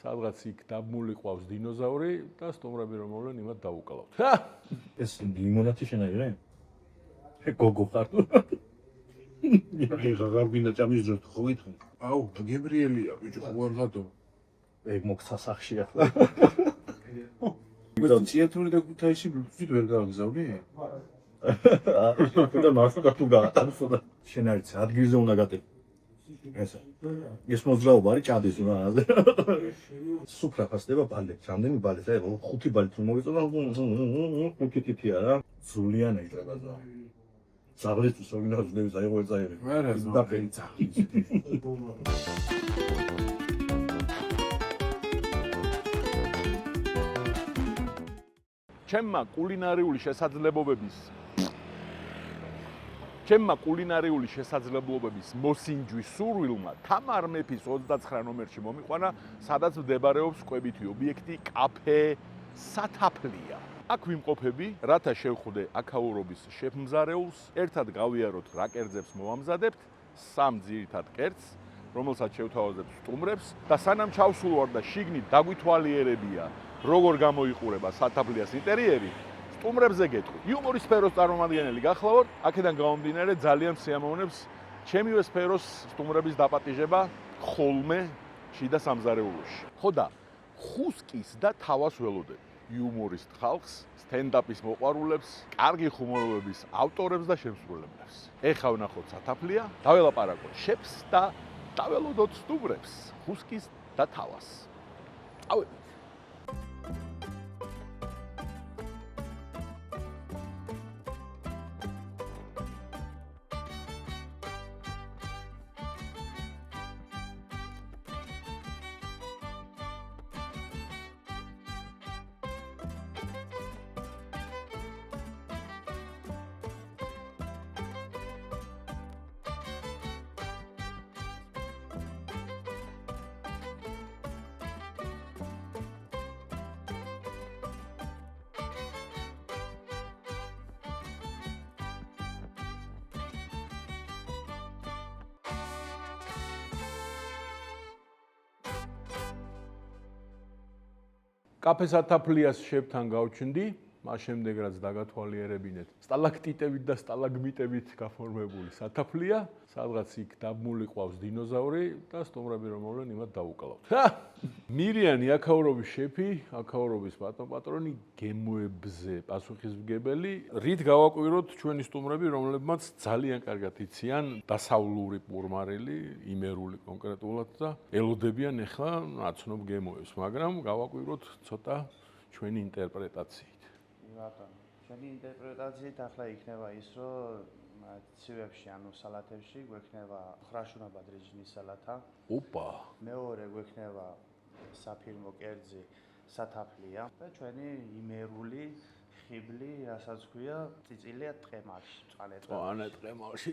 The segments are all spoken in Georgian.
სადღაც იქ დაბმული ყავს დინოზავრი და სტუმრები რომ მოვლენ იმათ დავუკლავთ. ეს ლიმონათი შენაირე? გოგო ხარ. ღაღარ გინდა წამის დროს ხო გითხარ? აუ, გებრიელია ბიჭო, ხო არ ხატო. ეგ მოგცა სახში ახლა. მე თეატრული და ქუთაისში ვით ვერ გავგზავნი? და მართლა თუ გაატარებო და შენ არის ადგილზე უნდა გატეხო. ეს მოძრაობა არის ჭადის რა. სუფრა ხასდება ბალეთ, რამდენი ბალეთ აი 5 ბალეთ რომ მოვიწონა 5 თითია რა. ზულიანი იჭრება და ზაღლისთვის ორგანიზების აი ყოველ წაიღე. არა, ჩემმა კულინარიული შესაძლებლობების მოსინჯვის სურვილმა თამარ მეფის 29 ნომერში მომიყვანა, სადაც მდებარეობს კვებითი ობიექტი კაფე სათაფლია. აქ ვიმყოფები, რათა შევხვდე აქაურობის შეფმზარეულს, ერთად გავიაროთ რა კერძებს მოვამზადებთ, 3 ძირითად კერძს, რომელსაც შევთავაზებთ სტუმრებს და სანამ ჩავსულ ვარ და შიგნით დაგვითვალიერებია, როგორ გამოიყურება სათაფლიას ინტერიერი, სტუმრებზე გეტყვი. იუმორის სფეროს წარმომადგენელი გახლავთ, აქედან გამომდინარე ძალიან სიამოვნებს ჩემივე სფეროს სტუმრების დაპატიჟება ხოლმე შიდა სამზარეულოში. ხო და ხუსკის და თავას ველოდები. იუმორისტ ხალხს, სტენდაპის მოყვარულებს, კარგი ხუმრობების ავტორებს და შემსრულებლებს. ეხლა ვნახოთ სათაფლია, დაველაპარაკოთ შეფს და დაველოდოთ სტუმრებს, ხუსკის და თავას. წავედით. კაფე სათაფლიას შეფთან გავჩნდი, მას შემდეგ რაც დაგათვალიერებინეთ სტალაქტიტებით და სტალაგმიტებით გაფორმებული სათაფლია, სადღაც იქ დაბმული ყავს დინოზავრი და სტუმრები რომ მოვლენ იმათ დავუკლავთ. მირიანი აქაურობის შეფი, აქაურობის პატრონი, გემოებზე პასუხისმგებელი, რით გავაკვიროთ ჩვენი სტუმრები, რომლებმაც ძალიან კარგად იციან დასავლური პურმარილი, იმერული კონკრეტულად და ელოდებიან ახლა აცნობ გემოებს, მაგრამ გავაკვიროთ ცოტა ჩვენი ინტერპრეტაციით. ბატონო, ჩვენი ინტერპრეტაციით ახლა იქნება ის, რომ ცივებში, ანუ სალათებში გვექნება ხრაშუნა ბადრიჯნის სალათა. ოპა. მეორე გვექნება საფირმო კერძი სათაფლია და ჩვენი იმერული ხიბლი, რასაც ქვია, წიწილია ტყემალში, მწვანე ტყემალში.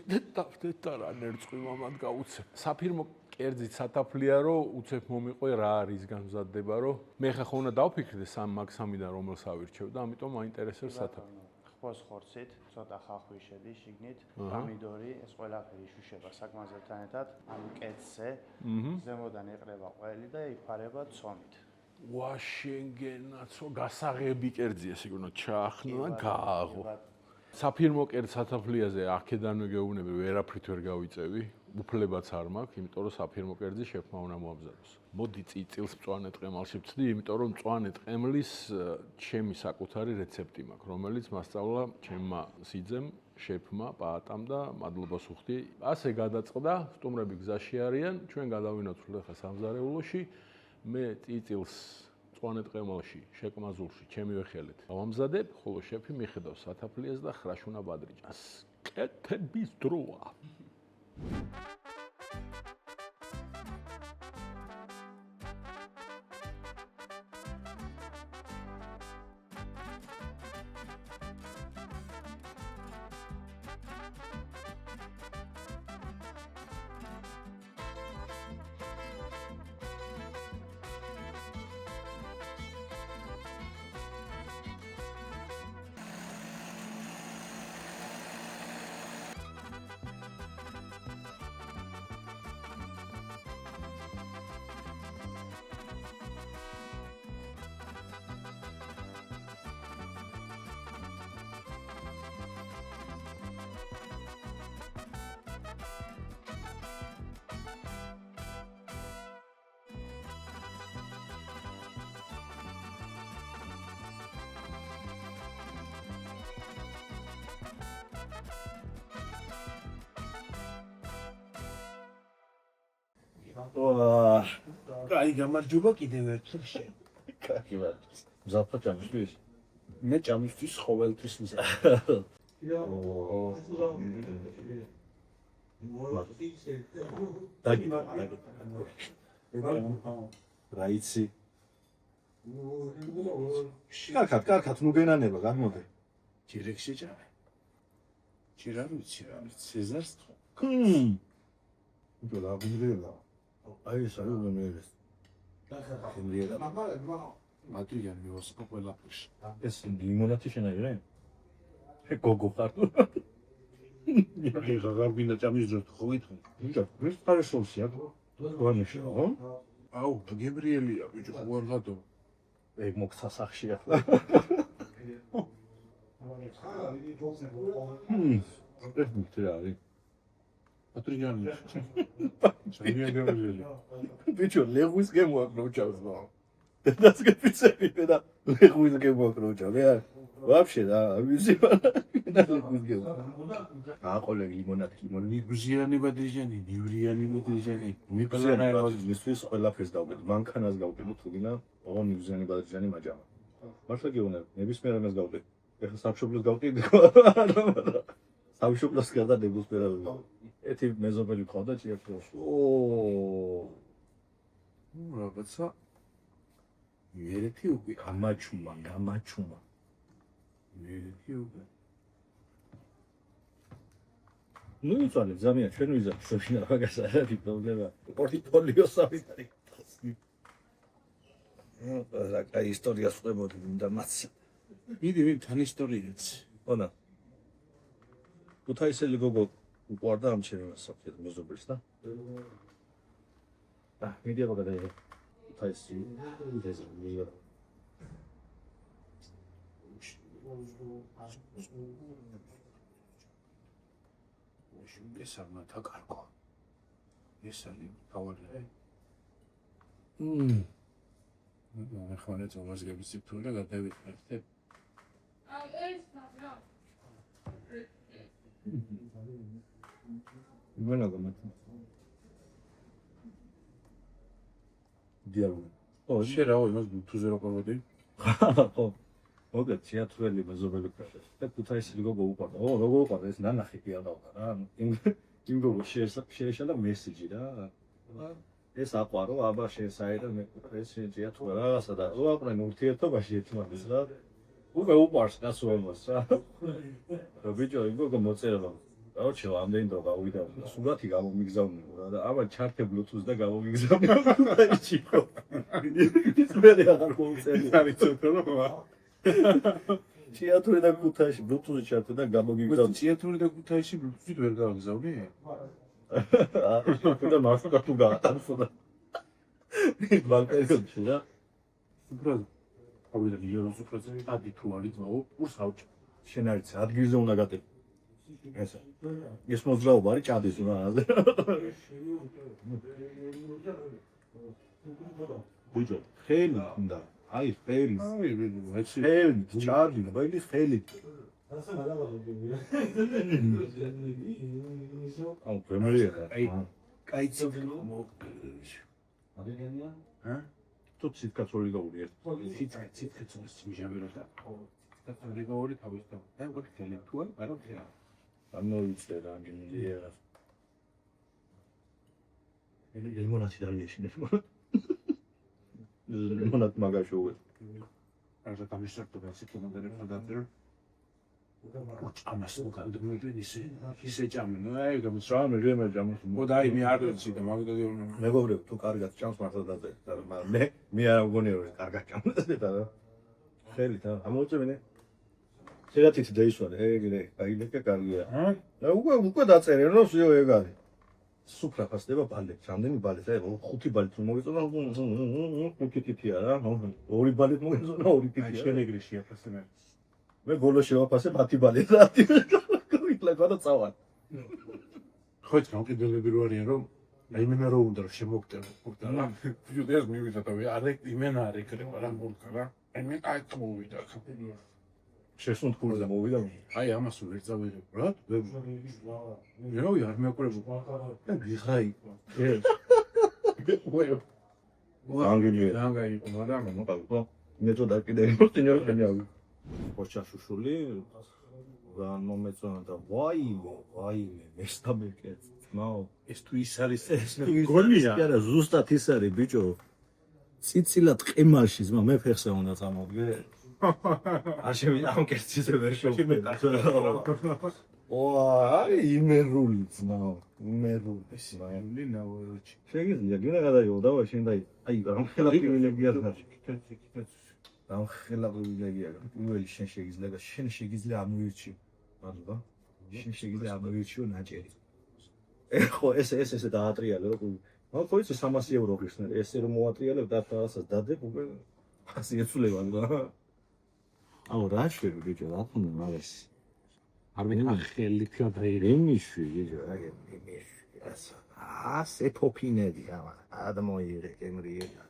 და რა ნერწყვი მომად გაუცე. საფირმო კერძით სათაფლია, რომ უცებ მომიყვე რა არის განმზადდება, რომ მე ხა უნდა დავფიქრდე მაგ სამიდან რომელს ავირჩევ და ამიტომ მაინტერესებს სათაფლია. ხბოს ხორცით, ცოტა ხახვი შედის შიგნით, პომიდორი, ეს ყველაფერი იშუშება საკმაყოფილოებთან ერთად, ანუ კეცზე, ზემოდან ეყრება ყველი და იფარება ცომით. ვაშენგენაცო გასაღები კერძია, ესე იგი, ჩაახნო და გააღო. საფირმო კერძ სათაფლიაზე აქედანვე გეუბნები, ვერაფრით ვერ გავიწევი, უფლებაც არ მაქვს, იმიტომ რომ საფირმო კერძი შეფმა უნდა მოამზადოს. მოდი წიწილს მწვანე ტყემალში ვწდი, იმიტომ რომ მწვანე ტყემლის ჩემი საკუთარი რეცეპტი მაქვს, რომელიც მასწავლა ჩემმა სიძემ, შეფმა, პაატამ და მადლობას ვუხდი. ასე გადაწყდა, სტუმრები გზაში არიან, ჩვენ გადავინაცვლეთ ახლა სამზარეულოში. მე წიწილს მწვანე ტყემალში, შეკმაზულში, ჩემივე ხელით ავამზადებ, ხოლო შეფი მიხედავს სათაფლიას და ხრაშუნა ბადრიჯანს. კეთების დროა. ვაა, აი გამარჯობა კიდევ ერთხელ შენ. კაკი ვარ. მზადდა ჭამისთვის? მე ჭამისთვის ყოველთვის მზად. რა იცი? კარგად, ნუ გენანება, გამოდე. ჯერეკ შეჭამე. ჯერ არ ვიცი რა, სეზარს თქო. უთო რა გინდელა. აი ეს არის უმეერეს. გინდელა. მადრიდან მივასწრო ყველაფერს. ეს ლიმონათი შენაი რა? გოგო ხარ. ეხლა რა გინდა ჭამის დროს ხო გითხრი? ბიჭო, ეს პარესოლსია. ვანიშა, ხო? აუ, გებრიელია ბიჭო, ხო არ ხატო. ეგ მოგცა სახში ახლა. ეს მითი რა არის? მადრიდანი. ძალიან გებრიელია. ბიჭო, ლეღვის გემოაკრო ჩავს რა. დედას გეფიცები და ლეღვის გემოაკრო ჩავს. ვაფშე რა, ვიცი რა. ლეღვის გემო. აყოლე ლიმონათი. ნიგვზიანი ბადრიჯანი, ნივრიანი ბადრიჯანი. მისთვის ყველაფერს დავკეთ. მანქანას გავკეთე თუ გინდა, ოღონდ ნიგვზიანი ბადრიჯანი მაჯამა. მართლა გეუბნები, ნებისმიერ ამას გავკეთე. ეხლა სამშობლოს გავკეთე. სამშობლოს გარდა ნებისმიერ ამას. ეთი მეზობელი ყავდა ჭიათურში. რაღაცა მერეთი უკვე გამაჩუმა. მერეთი უკვე ნუ იცვალე ზამია ჩვენ ვიზარდ შეშინა მაგას არ არის პრობლემა პორტფოლიო სამი არის რა კაი ისტორიას ვყვებოდი მინდა მაც მიდი თან ისტორიაც ონა ქუთაისელი გოგო უყვარდა ამ ჩემს საფრთხეს მეზობელს და მიდი აბა გადაიღე ქუთაისი ეს მიიღო ეს არ მათა კარგო. ეს არის თავარი. ახლა ნე ძმას გებიციფრული და გადავიწყებ. იგონა გამათ. დიალოგი. შე რა იმას ბუთუზე რა ყავდი? ხო. მოგეთ შეათვლელი მეზობელი ქალა. და ქუთაისელი გოგო უყვარდა. როგორ უყვარდა ეს ნანახი კი არ დავყარ რა. იმ გოგო შეეშალა მესიჯი რა. ეს აყვარო, აბა შესაერა მე ეს შეეათვლა რაღაცა და უაყრენ ურთიერთობაში ერთმანეთს რა. უკვე უყვარს გასულებას რა. და ბიჭო იმ გოგო მოწერა. короче, ამდენი დრო გავიდა. სურათი გამომიგზავნე რა და აბა ჩართე Bluetooth და გამომიგზავნე ქუთაისში ხო. ის მე აღარ მომწერია. არის ცოტა რა. ჭიათური და ქუთაისში Bluetooth ჩართე და გამომიგზავნე. ჭიათური და ქუთაისში Bluetooth ვერ გავგზავნე? და მასო გათუ გაატანსო და ბანკერში რა. უბრალოდ ავიდა მილიონს უბრალოდ ადი თუ არის ძმაო, ურს ავჭ. შენ არის ადგილზე უნდა გატეხო. ეს მოძრაობა არის ჭადის რა. ბიჭო, ხელი უნდა. აი, ხელი. აი, ვიცი. ხელი, ჭადი, ბაილი ხელი. აუ, პრემიერია. აი, კაიცი მო. ადრიანია? ჰა? თუ ციტკაცური გაური ერთ. ციტკაცურს მიჟავეროდა. ციტკაცური გაური თავის და. აი, უკვე ხელი თუ არა, არა ხელი. ამოვიწე რა გინდია. ლიმონათი დაიეშინე. ლიმონათ მაგაში უვე. არა გამიშერტო სიტყვამდე დაწერო. ამას უკავდმები ისე ჭამენ. აი, სამ რემე ჭამს. მოდა აი მე არ ვიცი და მაგდადი მეგობრებო, თუ კარგად ჭამს მართლა დაწერეთ, მაგრამ მე არ მგონია რომ კარგად ჭამს და ხელით ამოვწევინე. შეგათით დაისვარე, ეგრე, აილეკა კარგია. და უკვე დაწერე რომ სიო ეგ არის. სუფრა ფასდება ბალეთ, რამდენი ბალეთ? აი 5 ბალეთ რომ მოგეწონა, 5 თითია რა. 2 ბალეთ მოგეწონა, 2 აი თითია. შენ ეგრე შეაფასე მე ბოლოს შევაფასე 10 ბალეთ რა. ვიყლა გადა წავალ. ხო ეს გამყიდველები რო არიან რომ აი მე რო უნდა რომ შემოგტევო და ვიდეოს მივიდა და არა იმენა არ ეკრე რა მოვიდა რა აი მე აი მოვიდა შესუნთქული და მოვიდა. აი ამას ვერ წავიღებ რა მე არ მეყრებო და ვიღაი ანგელია. ძალიან გაიყო, მაგრამ მოყავ. მე თვითონ კიდე მოსტინო ხენიავი. ხოჩაშუშული რა მომეწონა და ვაიმე მესტამეკეთ. მაო ეს თუ ის არის გონია. კი არა, ზუსტად ის არის ბიჭო. ციცილად ყემალში ზმა მე ფეხზე უნდა წამოვდგე. აშევი ამ კერძზე ვერ შევხვდები. აი იმერული ძმაო, იმერული. ისინი ნაურჩი. შეგიძლია გინდა გადაიღო დავა შენ და აი ამ ხელა პრივილეგია გაში. ამ ხელა პრივილეგია. პირველი შენ შეგიძლია ამოირჩიო. მადლობა. შენ შეგიძლია ამოირჩიო ნაჭერი. ეხო ესე დაატრიალე უკვე. მაგრამ ხო იცი 300 ევრო ხისნა. ესე რომ მოატრიალებ და რაღაცას დადებ უკვე 100 ეცვლება რა. აუ რა შვები ბიჭო რა თქმა მაგას. არ ვიქნა ხელი გადაიღე. იმიშვი ბიჭო რა იმიშვი. ასე ფოფინედი ამა. ადმოიღე კემრიელა.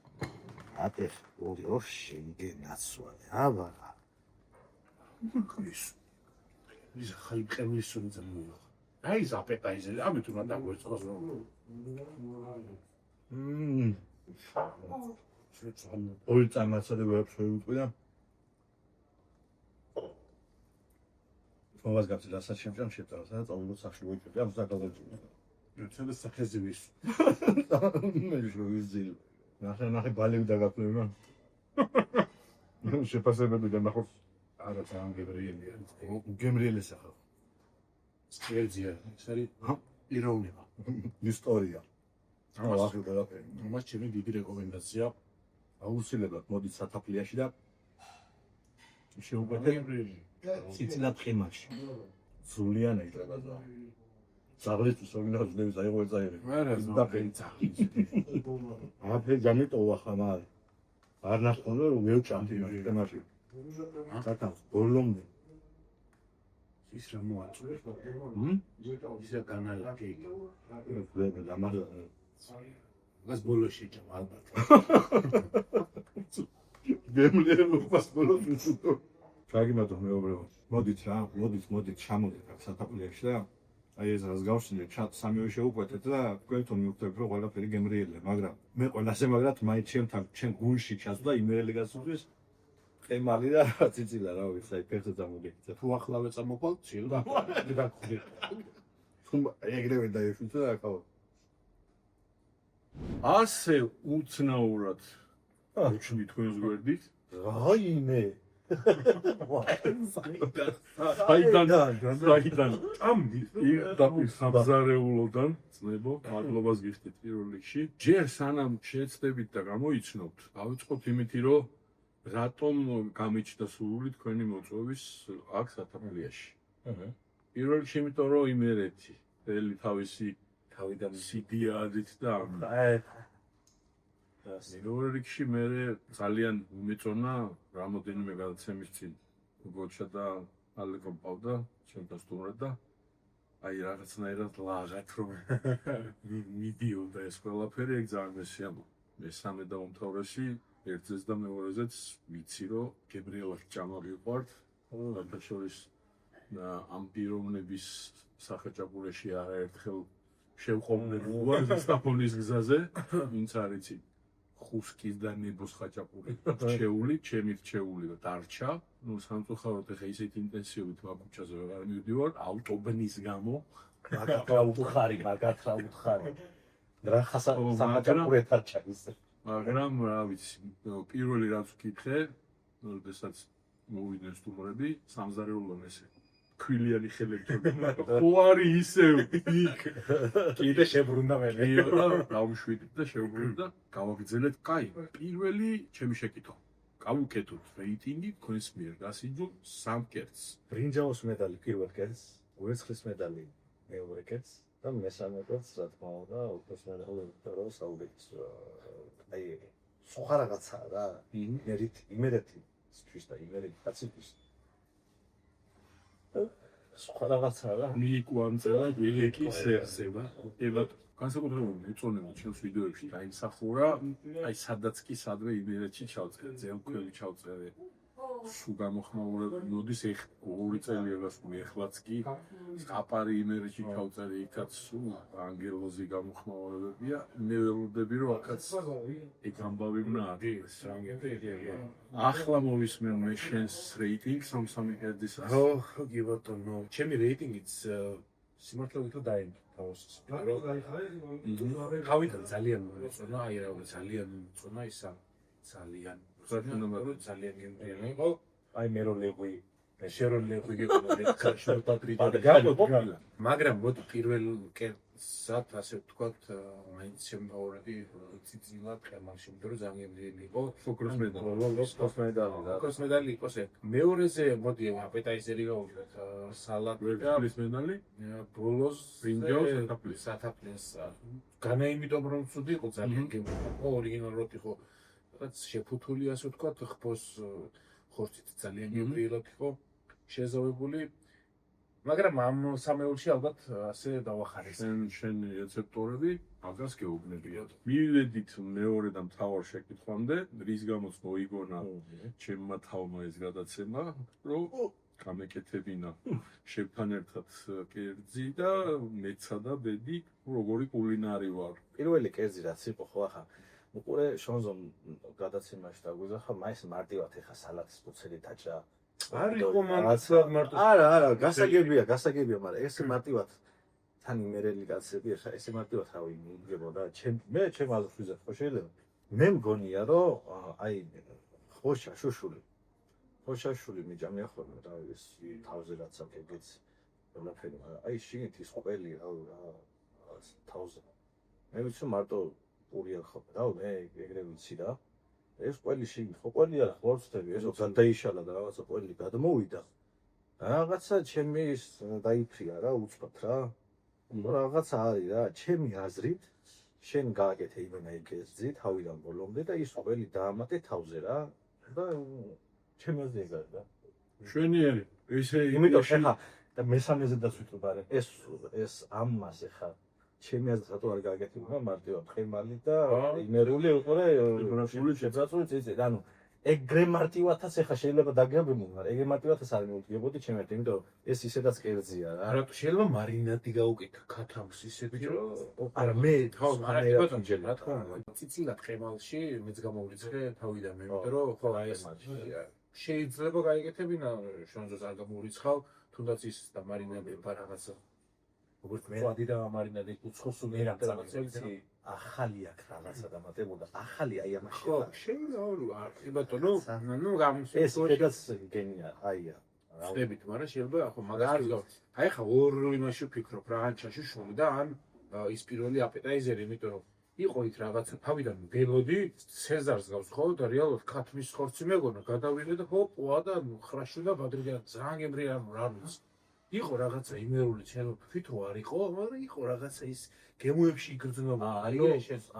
ატეხ ორი შეგენაცვალე. აბა. ის ხაი ყემისური ძმოა. აი ეს აპეტაიზერი, ამით უნდა დაგვერწყოს. ორი წარმაცადებებს შევიტყვი და მოვას გავწი რასაც შემჭამ შეწავა, სადაც ყოველ სახში ვიჭები, ამ საკალდეჭი. ცოტა სახეზე ვის. მე შევიზილ. ნახე ბალები დაგაფლება. შეფასებები განახორ. არა ძალიან გებრიელია. გემრიელის ახლა. სკერძია, ეს არის იროვნება. ისტორია. აუ ახლა დაგაფლე. მას ჩემი დიდი რეკომენდაცია. აუცილებლად მოდით სათაფლიაში და შეუყვეთ ციცილად ყემაში. სულიანა იქნება და ზავრისთვის ორინალ ძნების აიღო ეწაიღე. არა, დაფეცა. აფე გამიტოვა ხამარ. არ ნახონდა რომ მევჭამდი ყემაში. აკა ბოლომდე. ის რა მოაწვე? ისა კანალა კეიკი. ვედა დამადა. მას ბოლოში ჭამ ალბათ. გემლიერობას ბოლოს უწუდო. ჩაგიმატო მეუბრებო. მოდით რა, მოდით ჩამოდით აქ სათაფლიაში და აი ეს რას გავშინე, ჩატ სამივე შეუყვეთეთ და თქვენთო მივხვდებით რომ ყველაფერი გემრიელია, მაგრამ მე ყველასე მაგრად მაინც ჩემ გულში ჩასვლა იმერელი გასულის ყემალი და ციცილა რა ვიცი, აი ფეხზე წამოგექცა. თუ ახლავე წამოყვალ, ცილდა. დაგხვდი. თუ ეგრევე დაიშვით და ახლა ასე უცნაურად უჩნი თქვენს გვერდით. რაიმე საიდან ჭამდი და სამზარეულოდან წნებო მადლობას გიხდით პირველ რიგში. ჯერ სანამ შეეცდებით და გამოიცნობთ, დავიწყოთ იმითი, რომ რატომ გამიჩნდა სურვილი თქვენი მოწვევის აქ სათაფლიაში. პირველ რიგში იმიტომ, რომ იმერეთი მთელი თავისი თავიდან სიდიადით და მეორე რიგში მე ძალიან უმეწონა რამოდენიმე გადაცემის წინ გოჩა და ალეკო პავდა ჩემთან სტუმრად და აი რაღაცნაირად ლაღათ რომ მიდიოდა ეს ყველაფერი ეგ ძალიან მესიამო. მესამე და უმთავრესი ერთზეც და მეორეზეც ვიცი რომ გებრიელას ჭამა ვიყვართ და შორის ამ პიროვნების სახეჭაპურეში არაერთხელ შევყოვნები ვარ სტაფონის გზაზე ვინც არ იცი ხუსკის და ნებოს ხაჭაპური რჩეული, ჩემი რჩეული და დარჩა. ნუ სამწუხაროდ ეხა ისეთ ინტენსივით მაგუჩაზე ვეღარ მივდივარ ავტობნის გამო. მაგათრა უთხარი. რა ხაჭაპური დარჩა ისე. მაგრამ რა ვიცი, პირველი რაც ვკითხე, როდესაც მოვიდნენ სტუმრები, სამზარეულოდან ესე ქვილიანი ხელები ხო არის ისევ იქ კიდე შებრუნდა მე და დავუშვიდით და შევბრუნდით და გავაგრძელეთ კაი პირველი ჩემი შეკითხვა გავუკეთოთ რეიტინგი თქვენს მიერ გასინჯულ სამ კერძს ბრინჯაოს медаლი პირველ კერძს ვერცხლის медаლი მეორე კერძს და მესამე კერძს რა თქმა უნდა ოქროს медаლი რო საუბედს აი სხვა რაღაცაა რა იმერეთი თვის და იმერეთი კაცისთვის სხვა რაღაცაა რა მიიკვანწელა ილეკი სერსება ებათ განსაკუთრებულად მეწონება ჩემს ვიდეოებში დაიმსახურა აი სადაც კი სადვე იმერეთში ჩავწერე ძელქველი ჩავწერე სულ გამოხმაურებული მოდის ეხ 2 წელია გასული ეხლაც კი აპარი იმერეთში ჩავწერე იქაც სულ ანგელოზი გამოხმაურებებია მე ველოდები რომ აქაც ეგ ამბავი უნდა არის ახლა მოვისმენ მე შენს რეიტინგს 3 კერდის ხო კი ბატონო ჩემი რეიტინგიც სიმართლე ვითო დაემთხვა თავს თავიდან ძალიან მოწონა აი რა ძალიან მოწონა ისა ძალიან ძალიან გემრიელი იყო აი მე რო ლეღვი შეროლეღვი გეკონე ხარშო პატრიტა მაგრამ მოდი პირველ კერძად ასე ვთქვათ მაინც შემოვრები ციცილად ხემალში იმიტომ რომ ძალიან გემრიელი იყო ოქროს მედალი იყოს ეგ მეორეზე მოდი აპეტაიზერი გავუშვათ სალატი და მედალი ბოლოს ბრინჯაოს სათაფლეს განა იმიტომ რომ ცუდი იყო ძალიან გემრიელი იყო ორიგინალურად იყო რაც შეფუთული ასე ვთქვათ ხბოს ხორცით ძალიან გემრიელად იყო შეზავებული მაგრამ ამ სამეულში ალბათ ასე დავახარეს შენი რეცეპტორები მაგას გეუბნებიათ მივედით მეორე და მთავარ შეკითხვამდე რის გამოც მოიგონა ჩემმა თავმა ეს გადაცემა რომ გამეკეთებინა შევთან ერთად კერძი და მეცა და ბედი როგორი კულინარი ვარ პირველი კერძი რაც იყო ხო ახლა უყურე შონზომ გადაცემაში დაგვიზახა მაინც მარტივად ეხა სალატის ფუცელი დაჭრა არ იყო მარტო არა გასაგებია მაგრამ ესე მარტივად თან იმერელი კაცები ეხა ესე მარტივად რავი მიგებოდა მე ჩემ აზრს ვიზახ ხო შეიძლება მე მგონია რომ აი ხოშა შუშული მიჯამია ხოლმე რა ის თავზე რაც აქვს ეგეც ყველაფერი აი შიგნით ის ყველი რა თავზე მე ვიცი მარტო პურია ხო რა მე ეგრე ვიცი რა ეს ყველი შიგნით ხო ყველი არა ხორცთები ესო გადაიშალა და რაღაცა ყველი გადმოვიდა რაღაცა ჩემი ის დაიფრია რა უცბად რა რაღაცა არის რა ჩემი აზრით შენ გააკეთე იმენა ეგეცი თავიდან ბოლომდე და ის ყველი დაამატე თავზე რა და ჩემი აზრი ეგ არის რა შვენიერი ესე იმიტომ ხა და მესამეზედაც ვიტყვი არა ეს ამას ხა ჩემი აზრით რატო არ გააკეთებინა მარტივად ხემალი და იმერული უყურე შებრაცული წიწი ანუ ეგრე მარტივადაც ახლა შეიძლება დაგიაბებო მაგრამ ეგრე მარტივადაც არ მივუდგებოდი ჩემ ერთ იმიტომ ეს ისედაც კერძია რა რატო შეიძლება მარინადი გაუკეთო ქათამს ისეთი რომ არა მე ხო რა თქმა უნდა ციცილად ხემალში მეც გამოვრიცხე თავიდან მე იმიტომ რომ ხო აი ეს შეიძლება გაიგეთებინა შონზოს არ გამოვრიცხავ თუნდაც ის და მარინადი რაღაცა როგორც მე ვადი და მარინადი უცხოსული რაღაცები ახალი აქ რაღაცა დამატებოდა ახალი აი ამაში ხო შეიძლება კი ბატონო ნუ გამოსულ ეს შედაც გენია აია ვწდებით მაგრამ შეიძლება ხო მაგას აი ხა ორ იმაში ვფიქრობ რა ან ჩაშუშული და ან ის პირველი აპეტაიზერი იმიტომ რომ იყო იქ რაღაცა თავიდან გელოდი ცეზარს გავს ხო და რეალურად ქათმის ხორცი მეგონა გადავიღე და ხო პოა და ხრაში და ბადრიგან ძალიან გემრიელი რა ვიცი იყო რაღაცა იმერული ჩემო თვითო არ იყო მაგრამ იყო რაღაცა ის გემოებში იგრძნობა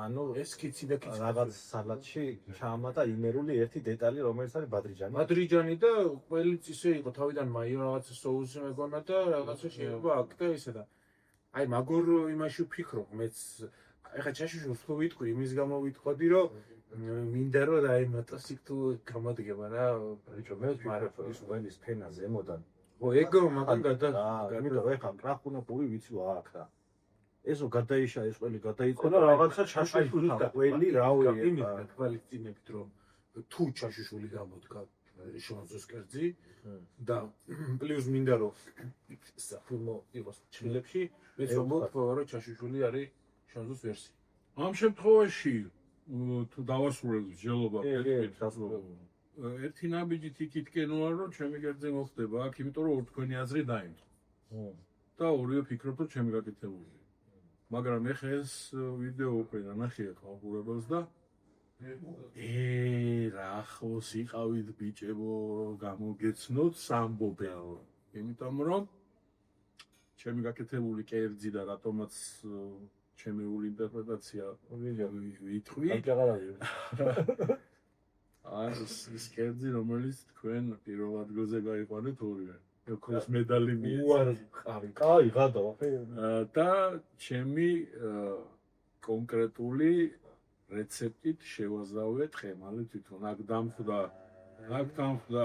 ანუ ეს კიცი და კიცი რაღაც სალატში ჩაამატა იმერული ერთი დეტალი რომელიც არის ბადრიჯანი და ყველიც ისე იყო თავიდან მაიო რაღაცა соуსი მეგონა და რაღაცა შეიძლება აქ და ისე და აი მაგორ იმაში ვფიქრობ მეც ეხა ჩაშუშულს ხო ვიტყვი იმის გამო ვიტყოდი რომ მინდა რომ დაემატოს იქ თუ გამადგება რა ბიჭო მე ვფიქრობ ის ყველის ფენა ზემოდან ო ეგო მაგან გამიტომ ეხა კრახუნა პური ვიცი აქ რა ესო გადაიშა ეს ყველი გადაიწყო და რაღაცა ჩაშუშული ყველი რავი თვალწინებით რომ თუ ჩაშუშული გამოდგა შონზოს კერძი და პლუს მინდა რომ საფილმო იყოს ჩილებში მე ვთქვი რომ ჩაშუშული არის შონზოს ვერსია ამ შემთხვევაში თუ დავასრულებ მსჯელობა ერთი ნაბიჯით იქითკენ ვარ რომ ჩემი კერძი მოხდება აქ იმიტომ რომ თქვენი აზრი დაიმთხვა და ორივე ფიქრობთ რომ ჩემი გაკეთებული მაგრამ ეხა ეს ვიდეო უკვე ნახია ხალხურებელს და რა ხოს იყავით ბიჭებო გამოგეცნოთ სამბობელო იმიტომ რომ ჩემი გაკეთებული კერძი და რატომაც ჩემეული ინტერპრეტაცია ვიტყვი ეს კერძი რომელიც თქვენ პირველ ადგილზე გაიყვანეთ ორივე ოქროს მედალი მიეცა კაი გადავა და ჩემი კონკრეტული რეცეპტით შევაზავეთ ხემალი თვითონ აქ დამხვდა აქ თანხმდა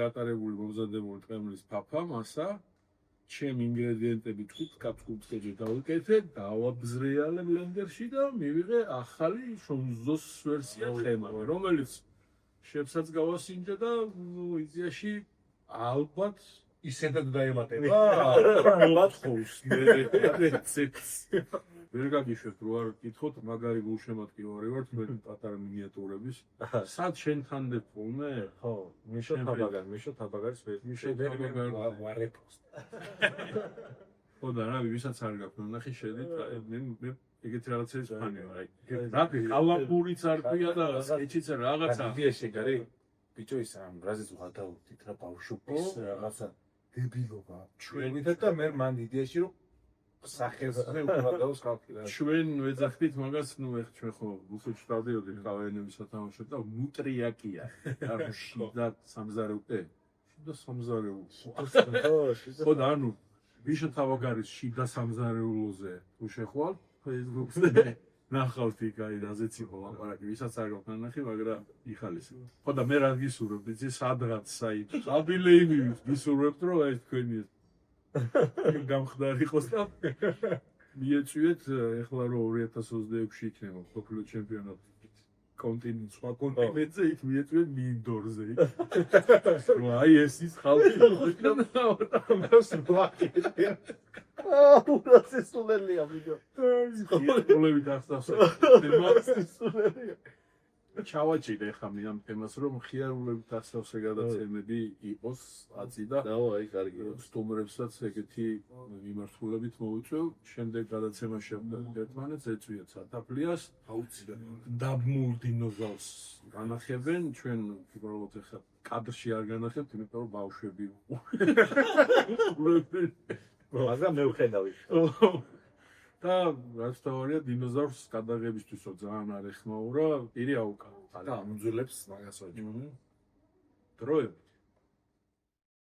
გატარებული მომზადებული ტყემლის ფაფა, მასა, ჩემ ინგრედიენტები თქვით, კაცკუცკეჯი დავიკეთე, დავაბზრიალე ბლენდერში და მივიღე ახალი შონზოს ვერსია ტყემავე, რომელიც შეფსაც გავასინჯა და იზიაში ალბათ ისედაც დაემატება. ალბათ ხოს რეცეპტი. ვერ გაგიშვებთ რო არ გითხოთ, მაგარი გულშემატკივარი ვარ თქვენ პატარა მინიატურების. სად შენთან დეფულმე? ხო, მიშო თაბაგარის ვარეპოს. ხო და რა ვისაც არ გაქვთ ნახი შედით, მე ეგეთი რაღაცების ფანი ვარ. რა კალამბურიც არ ქვია და ეჩიც რაღაცა. იდეაში გარი ბიჭო ის ამ რაზეც ვადაუდით რა ბავშვობის რაღაცა დებილობა. ჩვენ ვითარ და მე მან იდეაში რომ სახეზე უბრალოდ ხალხი რა. ჩვენ ვეძახდით მაგას, ნუ ეხ ჩვენ ხო რუსეთში დავდიოდით ყავენების სათამაშოდ და ნუტრიაკია. ანუ შიდა სამზარეულე. შიდა სამზარეულო. ხო და ანუ ბიშო თავაგარის შიდა სამზარეულოზე თუ შეხვალ Facebook-ზე ნახავთ იქ აი რაზეც იყო ლაპარაკი, ვისაც არ გაქვთ ნახი, მაგრამ იხალისე. ხო და მე რა გისურვებთ, იცი სადღაც საით. აბილეინი გისურვებთ რომ აი თქვენი გამხდარი იყოს და მიეწვიეთ ეხლა რომ 2026-ში იქნება მსოფლიო ჩემპიონატი კონტინენტ სხვა კონტინენტზე იქ მიეწვიეთ მინდორზე იქ. რომ აი ეს ის ხალხი სულელია ვიდეო. პრობლემი დასწავსა. ჩავაჭირე ხა მე ამ თემას რომ ხიარულებით დასწავსე გადაცემები იყოს აწი და აი კარგი. სტუმრებსაც ეგეთი მიმართულებით მოვიწევ. შემდეგ გადაცემა შევდეთ ერთმანეთს, ეწვიეთ სათაფლიას. აუცილებლად. დაბმულ დინოზავრს განახებენ, ჩვენ უბრალოდ ახლა კადრში არ განახებთ, იმიტომ რომ ბავშვები მაგრამ მე ვხედავი. და რაც თავარია დინოზავრს გადაღებისთვისო ძალიან არ ეხმაურა, პირი აუკა. და ამძულებს მაგას ვაჭრო. დროებით